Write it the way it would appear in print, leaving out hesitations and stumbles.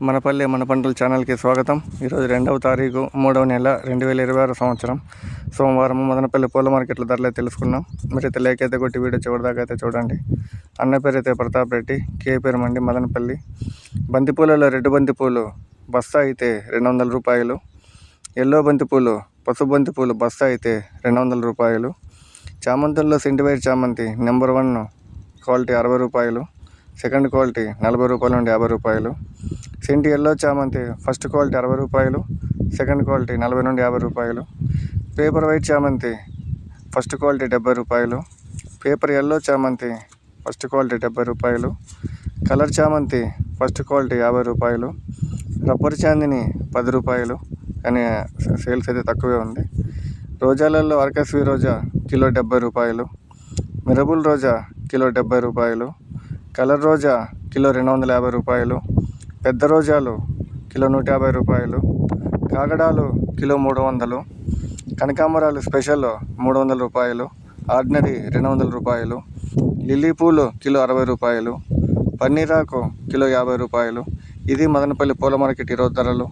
మనపల్లి మన పంటల ఛానల్కి స్వాగతం. ఈరోజు 2వ తారీఖు 3వ నెల 2026 సంవత్సరం సోమవారం మదనపల్లి పూల మార్కెట్ల ధరలే తెలుసుకున్నాం. మీరైతే లేక్ అయితే కొట్టి వీడియో చివరిదాకా అయితే చూడండి. అన్న పేరు అయితే ప్రతాప్ రెడ్డి, కే పేరు మండి మదనపల్లి. బంతిపూలలో రెడ్ బంతిపూలు బస్తా అయితే 200 రూపాయలు, ఎల్లో బంతిపూలు పసుపు బంతిపూలు బస్తా అయితే 200 రూపాయలు. చామంతుల్లో సెంటివైర్ చామంతి నెంబర్ 1 క్వాలిటీ 60 రూపాయలు, సెకండ్ క్వాలిటీ 40 రూపాయల నుండి 50 రూపాయలు. సెంటి ఎల్లో చామంతి ఫస్ట్ క్వాలిటీ 60 రూపాయలు, సెకండ్ క్వాలిటీ 40 నుండి 50 రూపాయలు. పేపర్ వైట్ చామంతి ఫస్ట్ క్వాలిటీ 70 రూపాయలు, పేపర్ ఎల్లో చామంతి ఫస్ట్ క్వాలిటీ 70 రూపాయలు, కలర్ చామంతి ఫస్ట్ క్వాలిటీ 50 రూపాయలు, రబ్బర్ చాందిని 10 రూపాయలు. కానీ సేల్స్ అయితే తక్కువే ఉంది. రోజాలలో అరకస్వి రోజా కిలో 70 రూపాయలు, మిరబుల్ రోజా కిలో 70 రూపాయలు, కలర్ రోజా కిలో 250 రూపాయలు, పెద్ద రోజాలు కిలో 150 రూపాయలు, కాగడాలు కిలో 300, కనకాంబరాలు స్పెషల్ 300 రూపాయలు, ఆర్డినరీ 200 రూపాయలు, లిల్లీ పూలు కిలో 60 రూపాయలు, పన్నీరాకు కిలో 50 రూపాయలు. ఇది మదనపల్లి పూల మార్కెట్ ఈరోజు ధరలు.